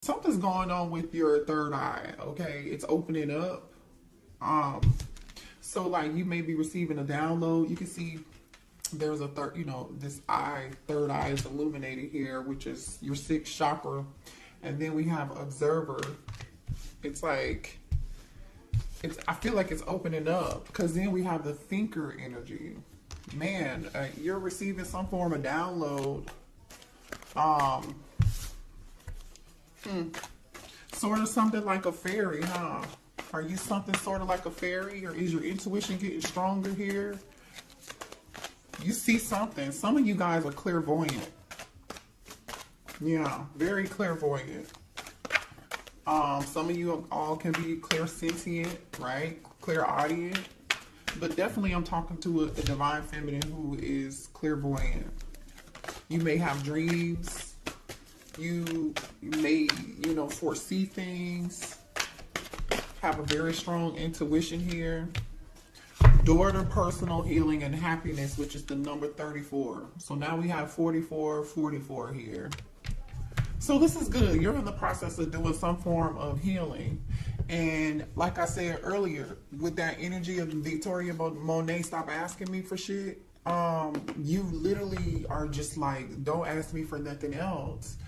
Something's going on with your third eye, okay? It's opening up. Um, so like you may be receiving a download. You can see there's a third, this eye, third eye is illuminated here, which is your sixth chakra. And then we have observer. It's like, I feel like it's opening up because then we have the thinker energy. Man, you're receiving some form of download. Um, Sort of something like a fairy, huh? Are you something sort of like a fairy, or is your intuition getting stronger here? You see something. Some of you guys are clairvoyant. Yeah, very clairvoyant. Some of you all can be clairsentient, right? Clairaudient. But definitely I'm talking to a divine feminine who is clairvoyant. You may have dreams. You may, foresee things. Have a very strong intuition here. Daughter, personal healing, and happiness, which is the number 34. So now we have 44, 44 here. So this is good. You're in the process of doing some form of healing. And like I said earlier, with that energy of Victoria Monet, stop asking me for shit. You literally are just like, don't ask me for nothing else.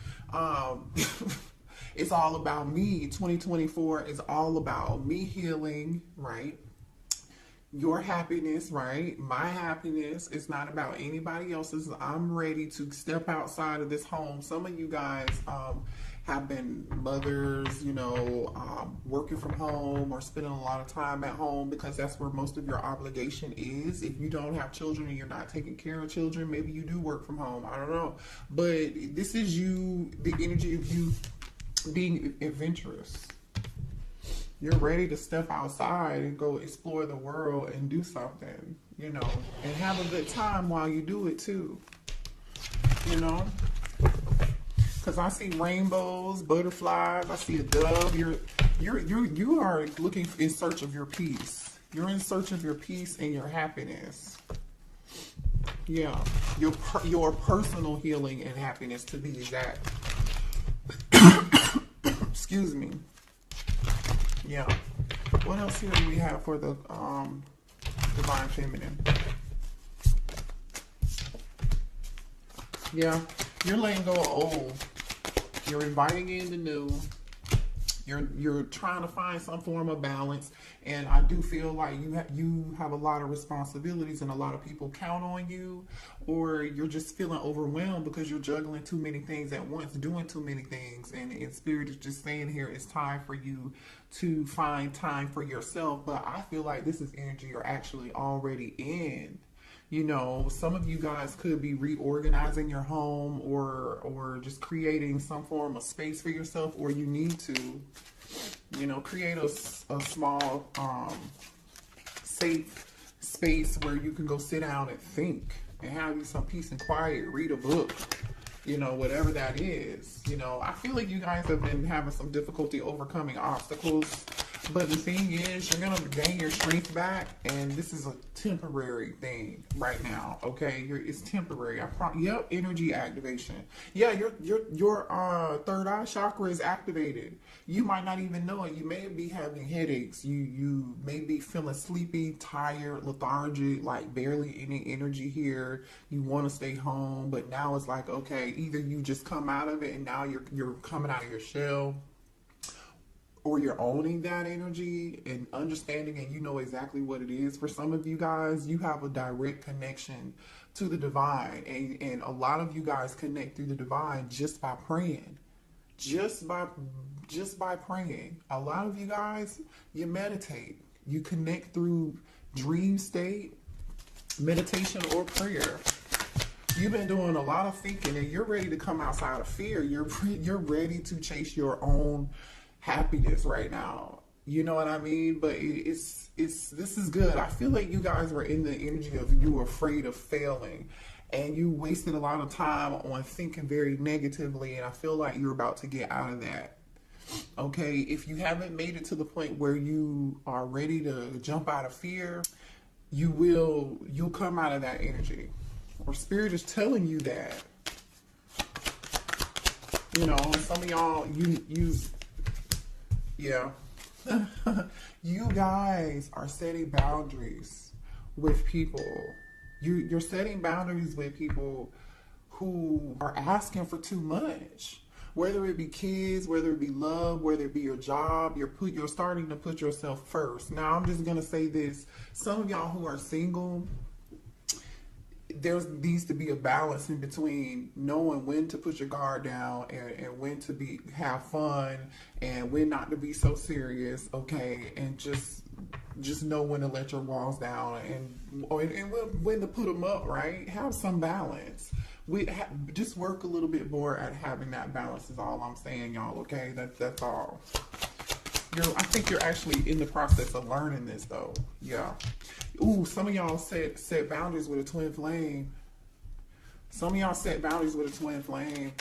It's all about me. 2024 is all about me healing, right? Your happiness, right? My happiness is not about anybody else's. I'm ready to step outside of this home. Some of you guys have been mothers, working from home or spending a lot of time at home because that's where most of your obligation is. If you don't have children and you're not taking care of children, maybe you do work from home. I don't know. But this is you, the energy of you being adventurous. You're ready to step outside and go explore the world and do something, and have a good time while you do it too, because I see rainbows, butterflies, I see a dove. You are looking in search of your peace. You're in search of your peace and your happiness. Yeah, your personal healing and happiness, to be exact. Excuse me. Yeah. What else here do we have for the divine feminine? Yeah, you're letting go of old. You're inviting in the new. You're trying to find some form of balance, and I do feel like you have a lot of responsibilities and a lot of people count on you, or you're just feeling overwhelmed because you're juggling too many things at once, doing too many things, and Spirit is just saying here it's time for you to find time for yourself. But I feel like this is energy you're actually already in. Some of you guys could be reorganizing your home or just creating some form of space for yourself, or you need to, create a small, safe space where you can go sit down and think and have you some peace and quiet, read a book, whatever that is. I feel like you guys have been having some difficulty overcoming obstacles. But the thing is, you're going to gain your strength back, and this is a temporary thing right now, okay? It's temporary. Yep, energy activation. Yeah, your third eye chakra is activated. You might not even know it. You may be having headaches. You may be feeling sleepy, tired, lethargic, like barely any energy here. You want to stay home, but now it's like, okay, either you just come out of it and now you're coming out of your shell, or you're owning that energy and understanding, and you know exactly what it is. For some of you guys, you have a direct connection to the divine, and a lot of you guys connect through the divine just by praying. Just by praying. A lot of you guys, you meditate. You connect through dream state, meditation, or prayer. You've been doing a lot of thinking, and you're ready to come outside of fear. You're ready to chase your own happiness right now. You know what I mean? But this is good. I feel like you guys were in the energy of you were afraid of failing, and you wasted a lot of time on thinking very negatively, and I feel like you're about to get out of that. Okay, if you haven't made it to the point where you are ready to jump out of fear, you'll come out of that energy. Or Spirit is telling you that. You know, some of y'all, yeah. You guys are setting boundaries with people. You're setting boundaries with people who are asking for too much. Whether it be kids, whether it be love, whether it be your job, you're starting to put yourself first. Now, I'm just gonna say this: some of y'all who are single, there needs to be a balance in between knowing when to put your guard down and when to have fun and when not to be so serious, okay? And just know when to let your walls down and when to put them up, right? Have some balance. Just work a little bit more at having that balance is all I'm saying, y'all, okay? That's all. I think you're actually in the process of learning this, though. Yeah. Ooh, some of y'all set boundaries with a twin flame. Some of y'all set boundaries with a twin flame.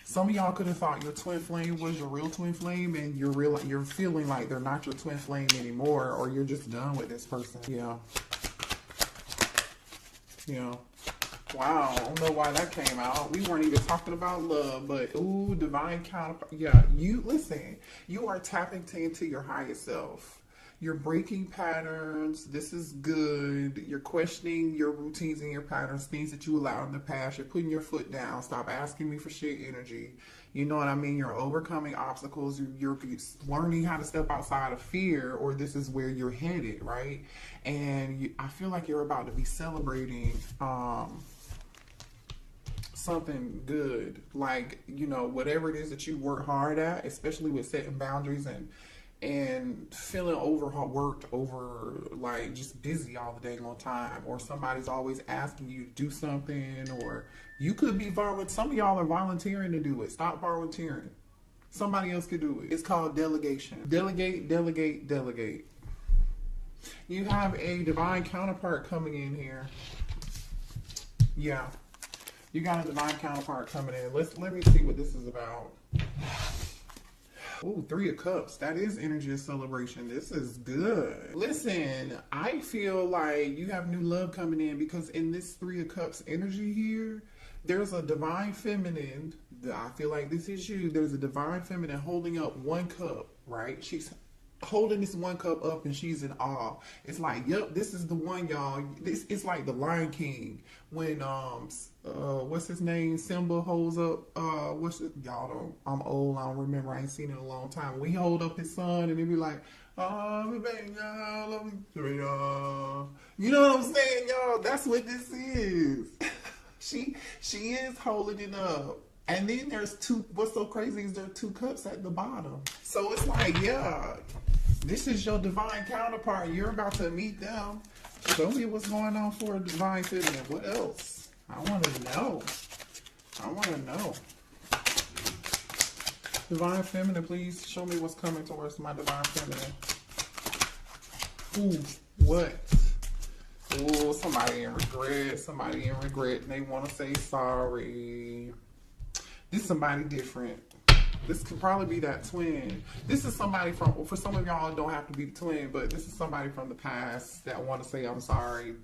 Some of y'all could have thought your twin flame was your real twin flame, and you're feeling like they're not your twin flame anymore, or you're just done with this person. Yeah. Yeah. Wow, I don't know why that came out. We weren't even talking about love, but ooh, divine counterpart. Yeah, listen, you are tapping into your highest self. You're breaking patterns. This is good. You're questioning your routines and your patterns, things that you allowed in the past. You're putting your foot down. Stop asking me for shit energy. You know what I mean? You're overcoming obstacles. You're learning how to step outside of fear, or this is where you're headed, right? And I feel like you're about to be celebrating something good, like, you know, whatever it is that you work hard at, especially with setting boundaries and feeling overworked, like just busy all the dang on time, or somebody's always asking you to do something, or you could be some of y'all are volunteering to do it. Stop volunteering. Somebody else could do it. It's called delegation. Delegate, delegate, delegate. You have a divine counterpart coming in here. Yeah. You got a divine counterpart coming in. Let me see what this is about. Ooh, 3 of Cups. That is energy of celebration. This is good. Listen, I feel like you have new love coming in, because in this 3 of Cups energy here, there's a divine feminine. I feel like this is you. There's a divine feminine holding up 1 cup, right? She's holding this 1 cup up and she's in awe. It's like, yep, this is the one, y'all. It's like the Lion King when what's his name, Simba holds up y'all don't, I'm old, I don't remember, I ain't seen it in a long time. When he hold up his son and he be like, oh baby, love me, you know what I'm saying, y'all? That's what this is. she is holding it up. And then there's 2, what's so crazy is there are 2 cups at the bottom. So it's like, yeah, this is your divine counterpart. You're about to meet them. Show me what's going on for a divine feminine. What else? I want to know. I want to know. Divine feminine, please show me what's coming towards my divine feminine. Ooh, what? Ooh, somebody in regret. Somebody in regret. And they want to say sorry. This is somebody different. This could probably be that twin. This is somebody for some of y'all, it don't have to be the twin, but this is somebody from the past that want to say, I'm sorry.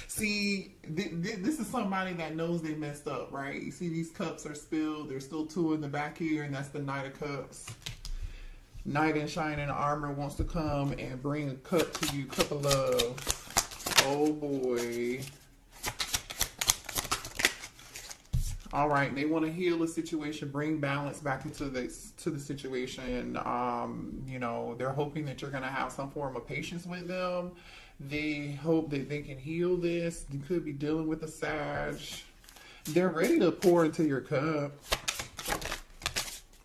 See, this is somebody that knows they messed up, right? You see these cups are spilled. There's still 2 in the back here, and that's the Knight of Cups. Knight in shining armor wants to come and bring a cup to you, cup of love. Oh boy. All right, they want to heal a situation, bring balance back into the situation. You know, they're hoping that you're going to have some form of patience with them. They hope that they can heal this. You could be dealing with a Sag. They're ready to pour into your cup.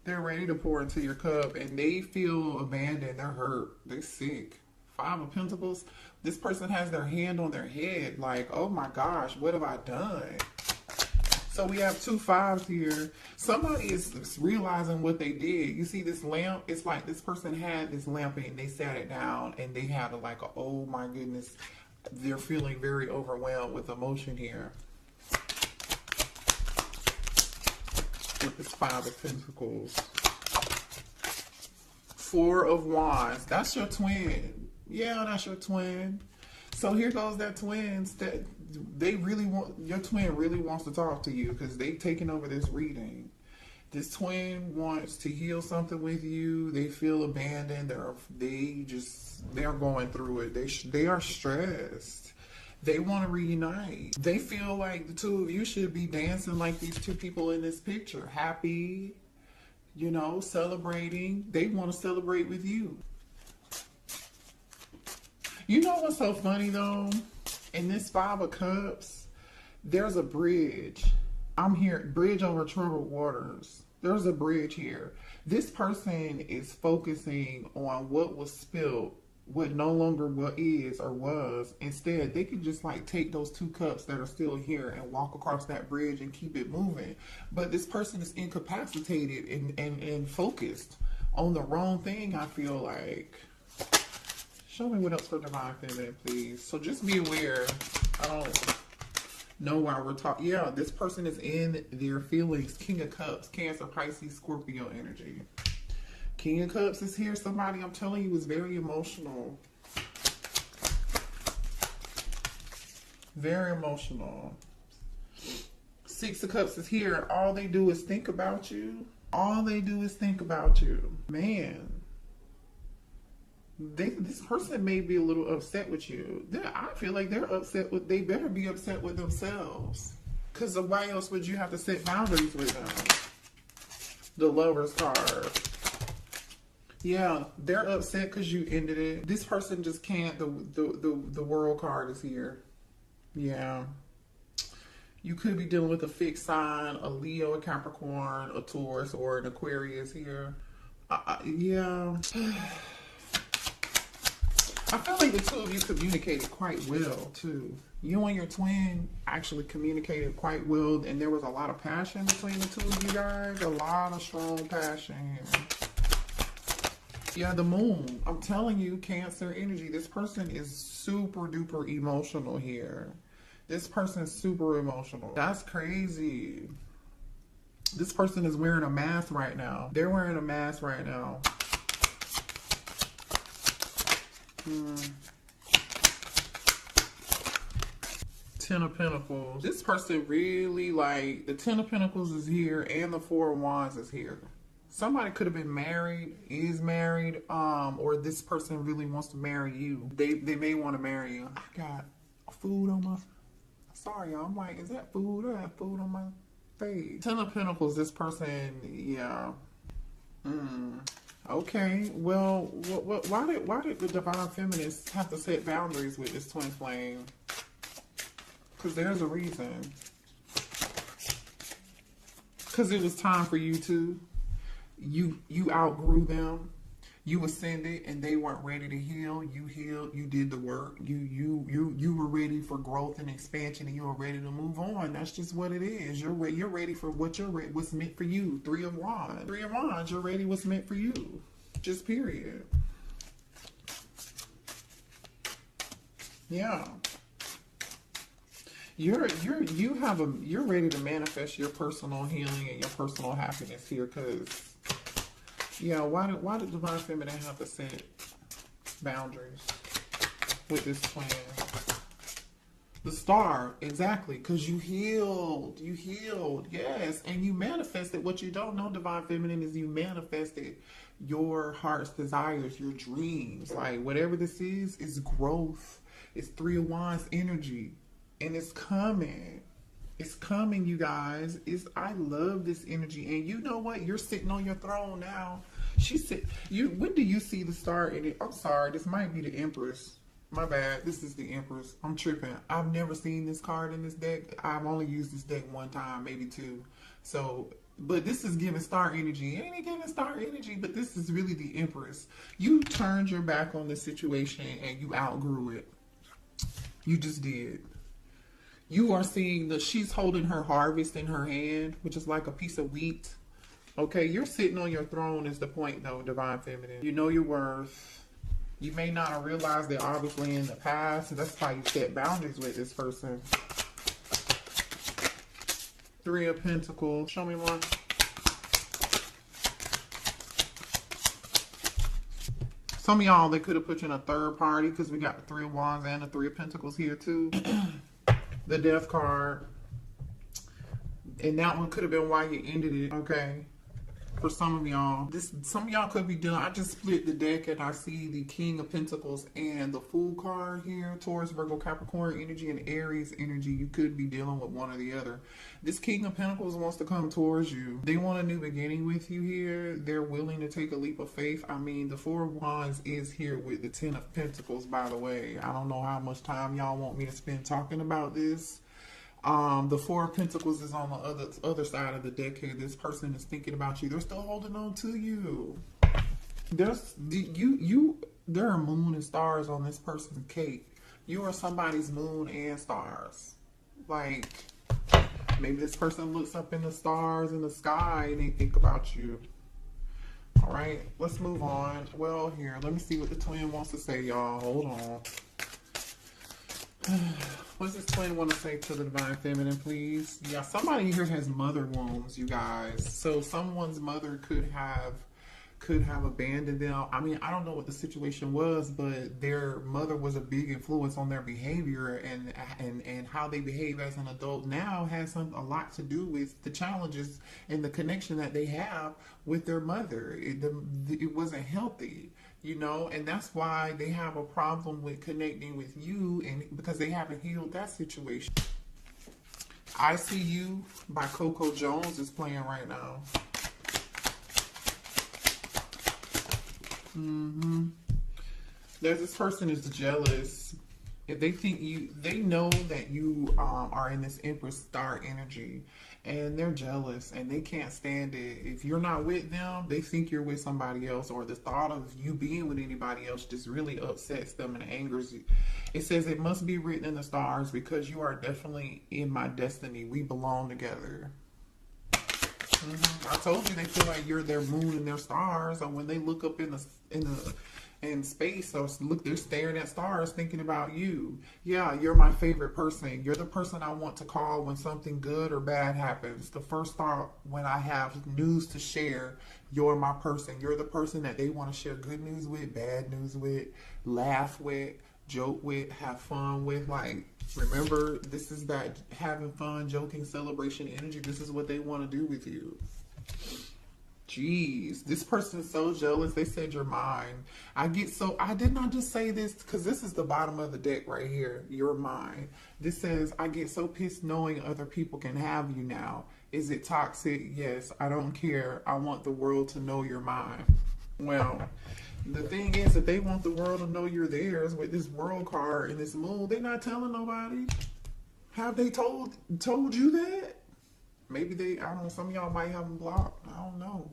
They're ready to pour into your cup, and they feel abandoned. They're hurt. They're sick. 5 of Pentacles. This person has their hand on their head, like, oh my gosh, what have I done? So we have 2 5s here. Somebody is realizing what they did. You see this lamp? It's like this person had this lamp and they sat it down and they had oh my goodness. They're feeling very overwhelmed with emotion here. With this 5 of Pentacles. 4 of Wands. That's your twin. Yeah, that's your twin. So here goes that twins. they really want, your twin really wants to talk to you because they've taken over this reading. This twin wants to heal something with you. They feel abandoned. They're going through it. They are stressed. They want to reunite. They feel like the two of you should be dancing like these two people in this picture. Happy, you know, celebrating. They want to celebrate with you. You know what's so funny though? In this Five of Cups, there's a bridge. I'm here, bridge over troubled waters. There's a bridge here. This person is focusing on what was spilled, what no longer what is or was. Instead, they could just like take those two cups that are still here and walk across that bridge and keep it moving. But this person is incapacitated and focused on the wrong thing, I feel like. Show me what else for Divine Feminine, please. So just be aware. I don't know why we're talking. Yeah, this person is in their feelings. King of Cups, Cancer, Pisces, Scorpio energy. King of Cups is here. Somebody, I'm telling you, is very emotional. Very emotional. Six of Cups is here. All they do is think about you. All they do is think about you. Man. This person may be a little upset with you. I feel like they're upset with, they better be upset with themselves. Because why else would you have to set boundaries with them? The Lover's card. Yeah, they're upset because you ended it. This person just can't, the World card is here. Yeah. You could be dealing with a fixed sign, a Leo, a Capricorn, a Taurus, or an Aquarius here. Yeah. I feel like the two of you communicated quite well, too. You and your twin actually communicated quite well, and there was a lot of passion between the two of you guys. A lot of strong passion. Yeah, the Moon. I'm telling you, Cancer energy. This person is super duper emotional here. This person is super emotional. That's crazy. This person is wearing a mask right now. They're wearing a mask right now. Ten of Pentacles. This person really, like, the Ten of Pentacles is here and the Four of Wands is here. Somebody could have been married, is married, or this person really wants to marry you. They may want to marry you. I got food on my, sorry y'all, I'm like, is that food? I have food on my face. Ten of Pentacles, this person, yeah. Okay, well, why did the Divine Feminists have to set boundaries with this twin flame? Because there's a reason. Because it was time for you to. You outgrew them. You ascended, and they weren't ready to heal. You healed. You did the work. You were ready for growth and expansion, and you were ready to move on. That's just what it is. You're ready for what's meant for you. Three of Wands. Three of Wands. You're ready. What's meant for you. Just period. Yeah. You're ready to manifest your personal healing and your personal happiness here, because yeah, why did Divine Feminine have to set boundaries with this plan? The Star, exactly, because you healed, yes, and you manifested. What you don't know, Divine Feminine, is you manifested your heart's desires, your dreams. Like, whatever this is growth. It's Three of Wands energy, and it's coming. It's coming, you guys. I love this energy. And you know what? You're sitting on your throne now. When do you see the Star in it? I'm sorry, this might be the Empress. My bad. This is the Empress. I'm tripping. I've never seen this card in this deck. I've only used this deck one time, maybe two. So, but this is giving Star energy. It ain't giving Star energy, but this is really the Empress. You turned your back on the situation and you outgrew it. You just did. You are seeing she's holding her harvest in her hand, which is like a piece of wheat. Okay, you're sitting on your throne is the point though, Divine Feminine. You know your worth. You may not have realized it obviously in the past. That's why you set boundaries with this person. Three of Pentacles. Show me one. Some of y'all, they could have put you in a third party because we got the Three of Wands and the Three of Pentacles here too. the death card. And that one could have been why you ended it, okay? For some of y'all, some of y'all could be dealing. I just split the deck and I see the King of Pentacles and the Fool card here. Taurus, Virgo, Capricorn energy, and Aries energy. You could be dealing with one or the other. This King of Pentacles wants to come towards you. They want a new beginning with you here. They're willing to take a leap of faith. I mean, the Four of Wands is here with the Ten of Pentacles, by the way. I don't know how much time y'all want me to spend talking about this. The Four of Pentacles is on the other side of the deck here. This person is thinking about you. They're still holding on to you. There are moon and stars on this person's cake. You are somebody's moon and stars. Like, maybe this person looks up in the stars in the sky and they think about you. All right, let's move on. Well, here, let me see what the twin wants to say, y'all. Hold on. What does this twin want to say to the Divine Feminine, please? Yeah, somebody here has mother wounds, you guys. So someone's mother could have abandoned them. I mean, I don't know what the situation was, but their mother was a big influence on their behavior, and how they behave as an adult now has a lot to do with the challenges and the connection that they have with their mother. It wasn't healthy. You know, and that's why they have a problem with connecting with you, and because they haven't healed that situation. I See You by Coco Jones is playing right now. There's this person is jealous. If they think they know that you are in this Empress star energy, and they're jealous and they can't stand it. If you're not with them, they think you're with somebody else, or the thought of you being with anybody else just really upsets them and angers you. It says it must be written in the stars because you are definitely in my destiny. We belong together. I told you they feel like you're their moon and their stars, and when they look up in space, so look, they're staring at stars thinking about you. Yeah, you're my favorite person. You're the person I want to call when something good or bad happens. The first thought when I have news to share, you're my person. You're the person that they want to share good news with, bad news with, laugh with, joke with, have fun with. Like, remember, this is that having fun, joking, celebration energy. This is what they want to do with you. Jeez, this person is so jealous. They said you're mine. I did not just say this because this is the bottom of the deck right here. You're mine. This says, I get so pissed knowing other people can have you now. Is it toxic? Yes, I don't care. I want the world to know you're mine. Well, the thing is that they want the world to know you're theirs with this world card and this moon. They're not telling nobody. Have they told you that? Maybe they, I don't know, some of y'all might have them blocked. I don't know.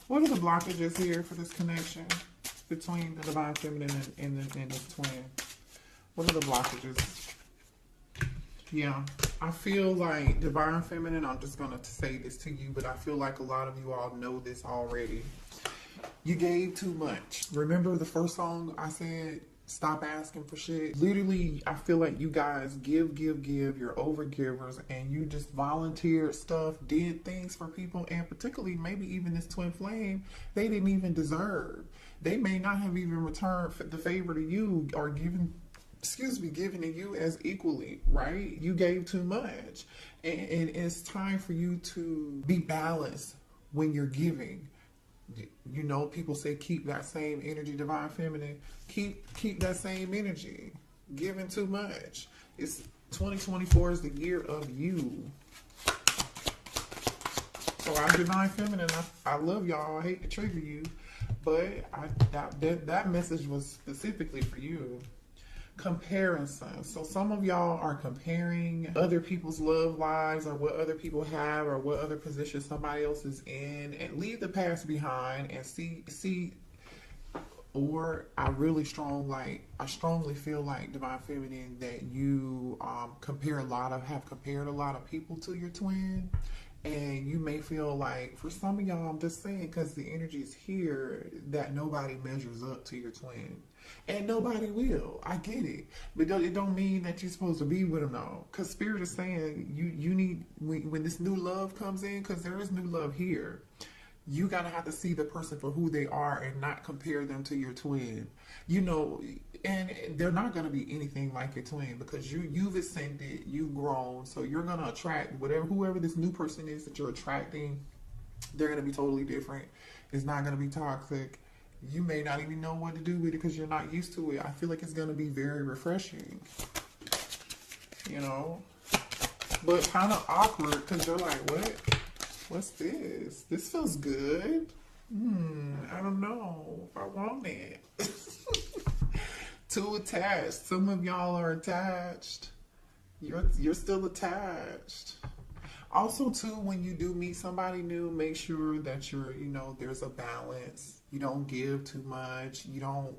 What are the blockages here for this connection between the Divine Feminine and this twin? What are the blockages? Yeah, I feel like Divine Feminine, I'm just going to say this to you, but I feel like a lot of you all know this already. You gave too much. Remember the first song I said? Stop asking for shit. Literally, I feel like you guys give. You're over givers, and you just volunteered stuff, did things for people, and particularly maybe even this twin flame, they didn't even deserve. They may not have even returned the favor to you or given to you as equally, right? You gave too much, and it's time for you to be balanced when you're giving. You know, people say keep that same energy, Divine Feminine. Keep that same energy. Giving too much. It's 2024 is the year of you. So I'm Divine Feminine. I love y'all. I hate to trigger you, but that message was specifically for you. Comparison. So some of y'all are comparing other people's love lives or what other people have or what other position somebody else is in, and leave the past behind and see. Or I strongly feel like Divine Feminine that you have compared a lot of people to your twin. And you may feel like, for some of y'all, I'm just saying, because the energy is here, that nobody measures up to your twin. And nobody will. I get it. But it don't mean that you're supposed to be with them, though. Because Spirit is saying, you need, when this new love comes in, because there is new love here, you gotta have to see the person for who they are and not compare them to your twin. You know, and they're not gonna be anything like your twin because you've ascended, you've grown, so you're gonna attract whoever this new person is that you're attracting. They're gonna be totally different. It's not gonna be toxic. You may not even know what to do with it because you're not used to it. I feel like it's gonna be very refreshing. You know, but kind of awkward because you're like, what? What's this? This feels good. I don't know if I want it. Too attached. Some of y'all are attached. You're still attached. Also, too, when you do meet somebody new, make sure that there's a balance. You don't give too much. You don't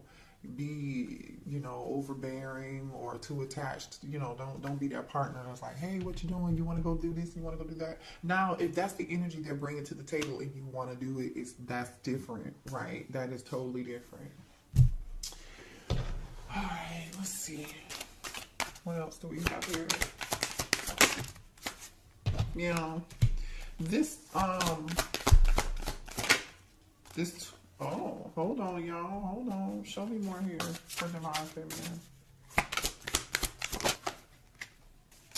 be, overbearing or too attached. Don't be that partner that's like, hey, what you doing? You want to go do this? You want to go do that? Now, if that's the energy they're bringing to the table and you want to do it, that's different, right? That is totally different. All right, let's see. What else do we have here? This, oh, hold on, y'all. Hold on. Show me more here for Divine Feminine.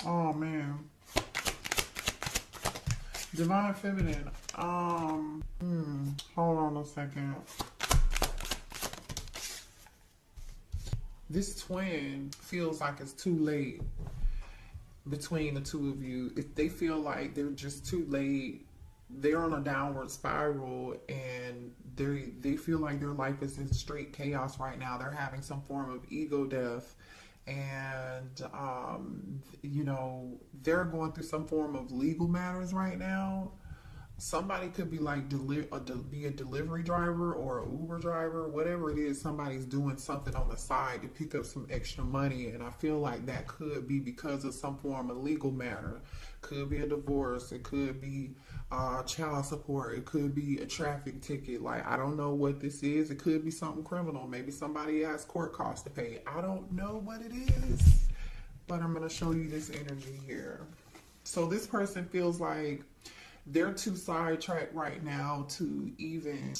Oh, man. Divine Feminine. Hold on a second. This twin feels like it's too late between the two of you. If they feel like they're just too late, they're on a downward spiral and they feel like their life is in straight chaos right now. They're having some form of ego death and they're going through some form of legal matters right now. Somebody could be like be a delivery driver or an Uber driver, whatever it is. Somebody's doing something on the side to pick up some extra money, and I feel like that could be because of some form of legal matter. Could be a divorce. It could be child support. It could be a traffic ticket. Like, I don't know what this is. It could be something criminal. Maybe somebody has court costs to pay. I don't know what it is, but I'm going to show you this energy here. So this person feels like they're too sidetracked right now to even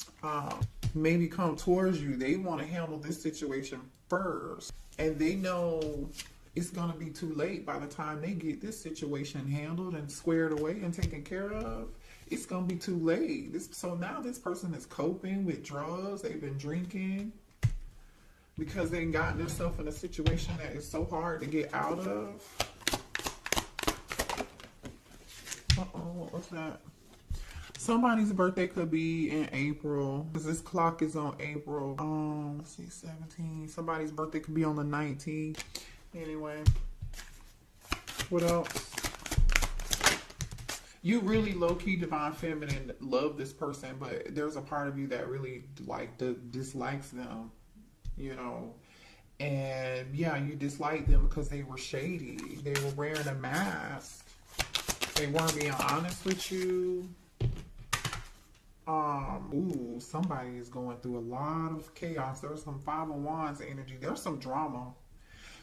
maybe come towards you. They want to handle this situation first. And they know it's going to be too late by the time they get this situation handled and squared away and taken care of. It's going to be too late. So now this person is coping with drugs. They've been drinking because they've gotten themselves in a situation that is so hard to get out of. What was that? Somebody's birthday could be in April, because this clock is on April. Let's see, 17. Somebody's birthday could be on the 19th. Anyway, what else? You really low-key Divine Feminine love this person, but there's a part of you that really dislikes them, And yeah, you dislike them because they were shady. They were wearing a mask. They weren't being honest with you. Somebody is going through a lot of chaos. There's some Five of Wands energy. There's some drama.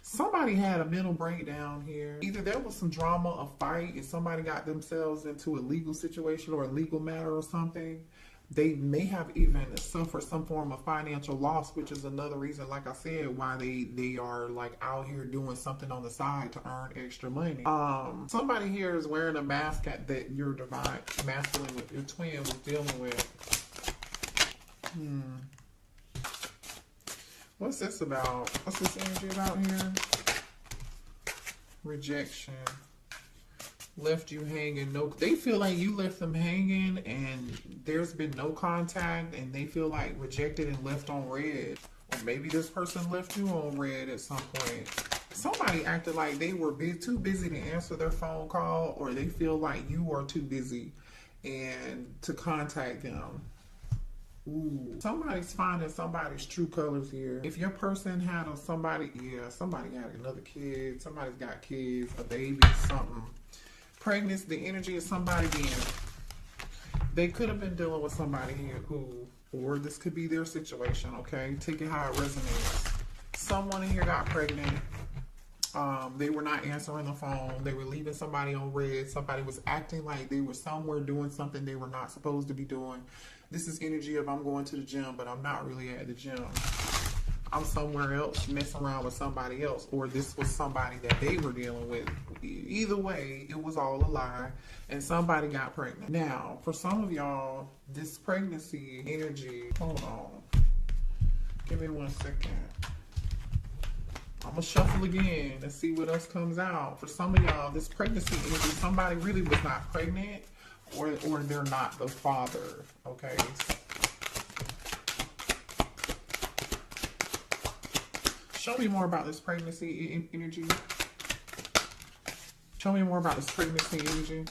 Somebody had a mental breakdown here. Either there was some drama, a fight, and somebody got themselves into a legal situation or a legal matter or something. They may have even suffered some form of financial loss, which is another reason, like I said, why they are like out here doing something on the side to earn extra money. Somebody here is wearing a mask that your divine masculine with your twin was dealing with. What's this about? What's this energy about here? Rejection. Left you hanging. No, they feel like you left them hanging and there's been no contact and they feel like rejected and left on red. Or maybe this person left you on red at some point. Somebody acted like they were too busy to answer their phone call, or they feel like you are too busy and to contact them. Somebody's finding somebody's true colors here. If your person had somebody had another kid, somebody's got kids, a baby, something. Pregnancy, the energy of somebody being, they could have been dealing with somebody here or this could be their situation, okay? Take it how it resonates. Someone in here got pregnant. They were not answering the phone. They were leaving somebody on red. Somebody was acting like they were somewhere doing something they were not supposed to be doing. This is energy of I'm going to the gym, but I'm not really at the gym. I'm somewhere else messing around with somebody else, or this was somebody that they were dealing with. Either way, it was all a lie, and somebody got pregnant. Now, for some of y'all, this pregnancy energy, hold on. Give me 1 second. I'm gonna shuffle again and see what else comes out. For some of y'all, this pregnancy energy, somebody really was not pregnant, or they're not the father, okay? Show me more about this pregnancy energy. Show me more about this pregnancy energy.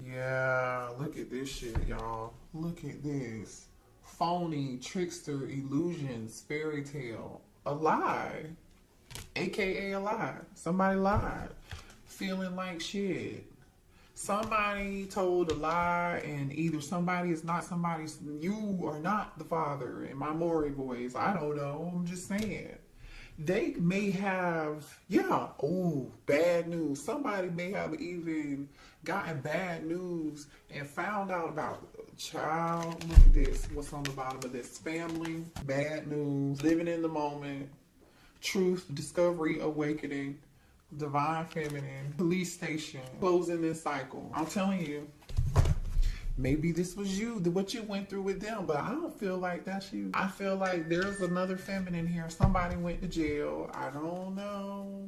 Yeah, look at this shit, y'all. Look at this. Phony, trickster, illusions, fairy tale. A lie. AKA a lie. Somebody lied. Feeling like shit. Somebody told a lie, and either somebody is not somebody's, you are not the father in my Maury voice. I don't know. I'm just saying. They may have, bad news. Somebody may have even gotten bad news and found out about child. Look at this. What's on the bottom of this? Family, bad news, living in the moment, truth, discovery, awakening, divine feminine, police station, closing this cycle. I'm telling you, maybe this was you, what you went through with them, but I don't feel like that's you. I feel like there's another feminine here. Somebody went to jail. I don't know.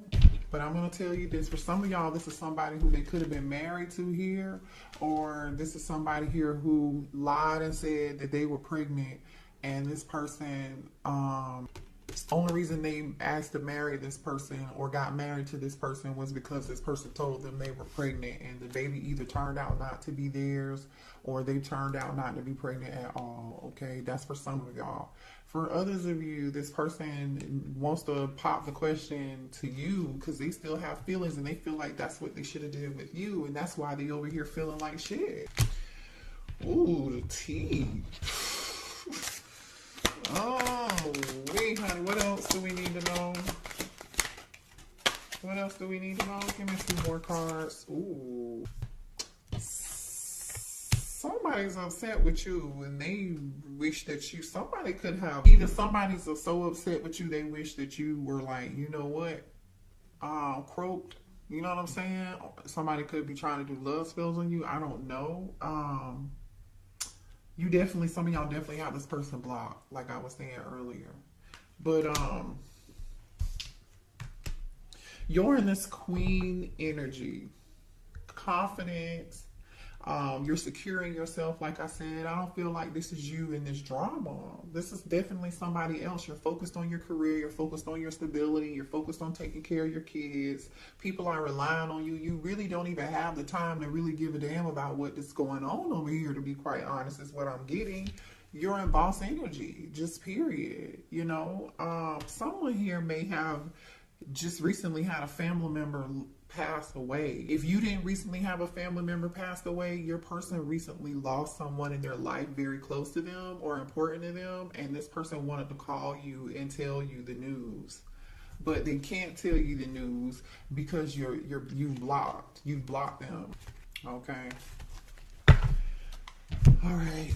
But I'm going to tell you this. For some of y'all, this is somebody who they could have been married to here, or this is somebody here who lied and said that they were pregnant, and this person, the only reason they asked to marry this person or got married to this person was because this person told them they were pregnant, and the baby either turned out not to be theirs or they turned out not to be pregnant at all. Okay, that's for some of y'all. For others of you, this person wants to pop the question to you because they still have feelings and they feel like that's what they should have did with you, and that's why they over here feeling like shit. Ooh, the tea. Oh, wait, honey, what else do we need to know? What else do we need to know? Give me some more cards. Ooh. Somebody's upset with you and they wish that you, somebody could have, either somebody's so upset with you, they wish that you were like, you know what, croaked. You know what I'm saying? Somebody could be trying to do love spells on you. I don't know. You definitely, some of y'all definitely have this person blocked, like I was saying earlier. But you're in this queen energy, confidence. You're securing yourself, like I said. I don't feel like this is you in this drama. This is definitely somebody else. You're focused on your career. You're focused on your stability. You're focused on taking care of your kids. People are relying on you. You really don't even have the time to really give a damn about what is going on over here, to be quite honest, is what I'm getting. You're in boss energy, just period. You know, someone here may have just recently had a family member passed away. If you didn't recently have a family member passed away, your person recently lost someone in their life very close to them or important to them, and this person wanted to call you and tell you the news, but they can't tell you the news because you've blocked them. Okay. All right.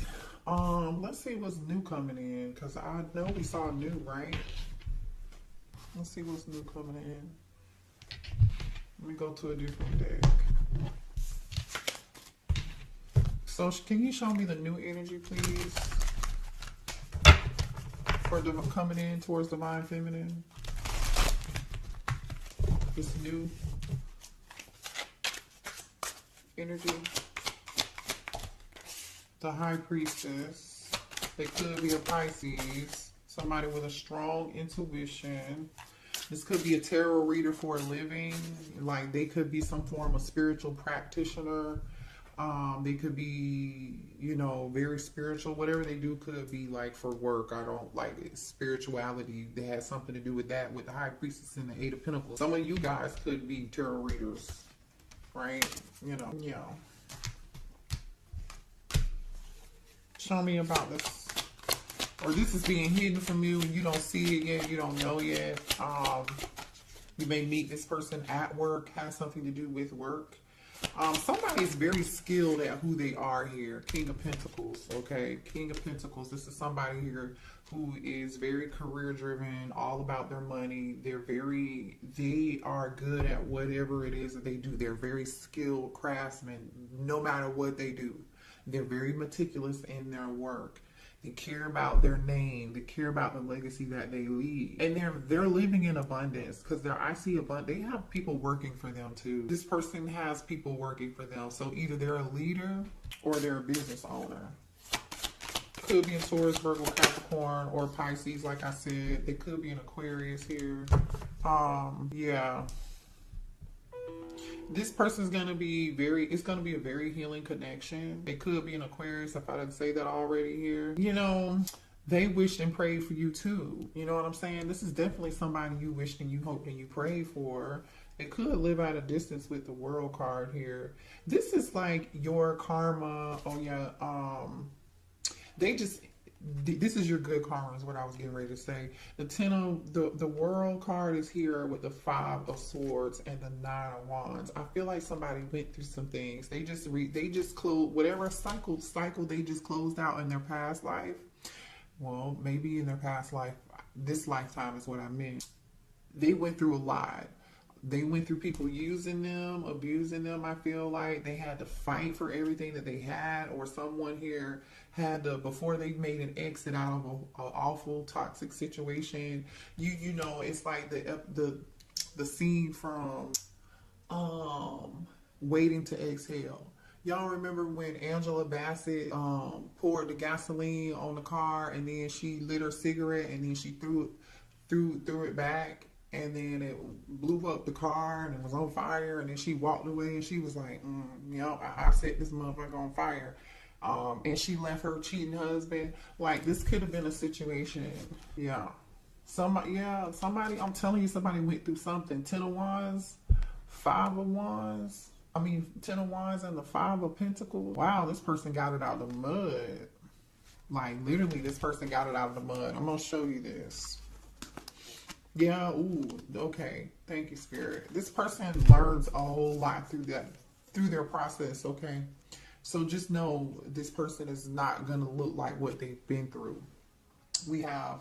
Let's see what's new coming in, because I know we saw new, right? Let's see what's new coming in. Let me go to a different deck. So can you show me the new energy, please? For the coming in towards divine feminine. This new energy. The high priestess. They could be a Pisces. Somebody with a strong intuition. This could be a tarot reader for a living. Like, they could be some form of spiritual practitioner. They could be, you know, very spiritual. Whatever they do could be like for work. I don't like it. Spirituality, they had something to do with that, with the high priestess and the Eight of Pentacles. Some of you guys could be tarot readers, right? You know, yeah. Show me about this. Or this is being hidden from you and you don't see it yet, you don't know yet. You may meet this person at work, has something to do with work. Somebody is very skilled at who they are here. King of Pentacles, okay? King of Pentacles. This is somebody here who is very career driven, all about their money. They are good at whatever it is that they do. They're very skilled craftsmen, no matter what they do. They're very meticulous in their work. They care about their name. They care about the legacy that they leave, and they're living in abundance because I see abundance. They have people working for them too. This person has people working for them, so either they're a leader or they're a business owner. Could be in Taurus, Virgo, Capricorn, or Pisces. Like I said, they could be in Aquarius here. Yeah. This person's going to be it's going to be a very healing connection. It could be an Aquarius, if I didn't say that already here. You know, they wished and prayed for you too. You know what I'm saying? This is definitely somebody you wished and you hoped and you prayed for. It could live at a distance with the World card here. This is like your karma. Oh yeah. This is your good karma is what I was getting ready to say. The World card is here with the 5 of Swords and the 9 of Wands. I feel like somebody went through some things. They just closed whatever cycle they just closed out in their past life. Well, maybe in their past life, this lifetime is what I meant. They went through a lot. They went through people using them, abusing them. I feel like they had to fight for everything that they had, or someone here had to, before they made an exit out of an awful toxic situation. You know, it's like the scene from Waiting to Exhale. Y'all remember when Angela Bassett poured the gasoline on the car, and then she lit her cigarette, and then she threw it back, and then it blew up the car and it was on fire, and then she walked away and she was like, you know, I set this motherfucker on fire. And she left her cheating husband. Like, this could have been a situation. Yeah. Somebody, I'm telling you, somebody went through something. 10 of Wands, 5 of Wands. 10 of Wands and the 5 of Pentacles. Wow, this person got it out of the mud. Like, literally, this person got it out of the mud. I'm going to show you this. Yeah, ooh, okay. Thank you, Spirit. This person learns a whole lot through their process, okay? So just know this person is not going to look like what they've been through. We have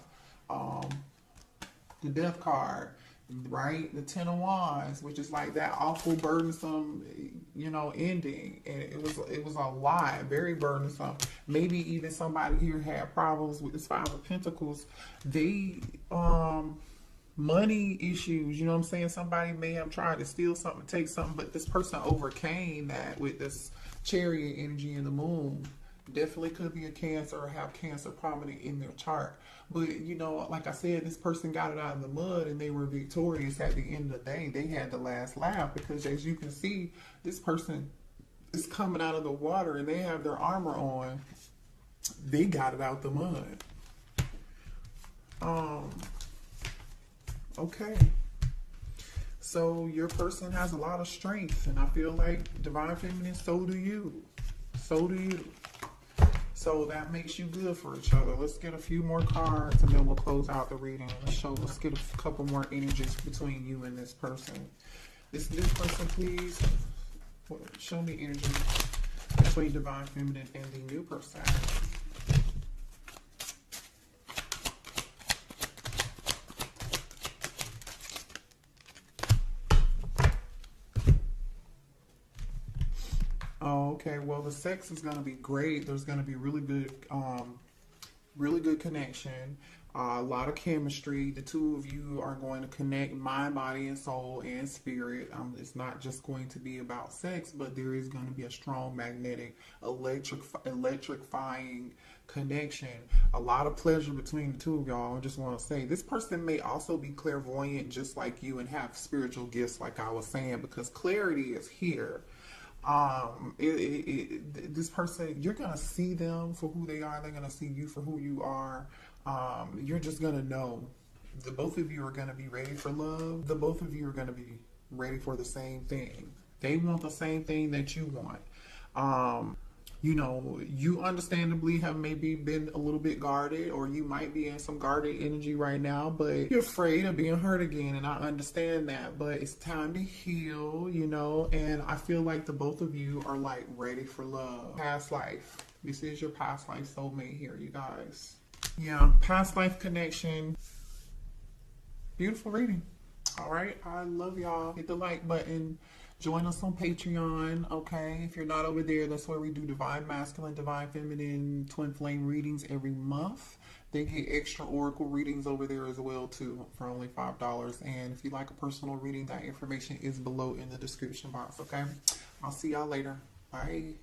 the Death card, right? The 10 of Wands, which is like that awful, burdensome, you know, ending. And it was a lot, very burdensome. Maybe even somebody here had problems with this 5 of Pentacles. They, money issues, you know what I'm saying? Somebody may have tried to steal something, take something, but this person overcame that with this Chariot energy in the Moon. Definitely could be a Cancer or have Cancer prominent in their chart. But, you know, like I said, this person got it out of the mud and they were victorious at the end of the day. They had the last laugh because, as you can see, this person is coming out of the water and they have their armor on. They got it out the mud. Okay, so your person has a lot of strength, and I feel like Divine Feminine, so do you. So do you. So that makes you good for each other. Let's get a few more cards, and then we'll close out the reading. Let's get a couple more energies between you and this person. This person, please. Show me energy between Divine Feminine and the new person. Oh, okay. Well, the sex is going to be great. There's going to be really good connection. A lot of chemistry. The two of you are going to connect mind, body, and soul and spirit. It's not just going to be about sex, but there is going to be a strong magnetic, electrifying connection. A lot of pleasure between the two of y'all. I just want to say this person may also be clairvoyant just like you and have spiritual gifts like I was saying, because clarity is here. This person, you're going to see them for who they are. They're going to see you for who you are. You're just going to know the both of you are going to be ready for love. The both of you are going to be ready for the same thing. They want the same thing that you want. You know, you understandably have maybe been a little bit guarded, or you might be in some guarded energy right now, but you're afraid of being hurt again. And I understand that, but it's time to heal, you know, and I feel like the both of you are like ready for love. Past life. This is your past life soulmate here, you guys. Yeah, past life connection. Beautiful reading. All right, I love y'all. Hit the like button. Join us on Patreon, okay? If you're not over there, that's where we do divine masculine, divine feminine, twin flame readings every month. They get extra oracle readings over there as well too for only $5. And if you like a personal reading, that information is below in the description box, okay? I'll see y'all later. Bye.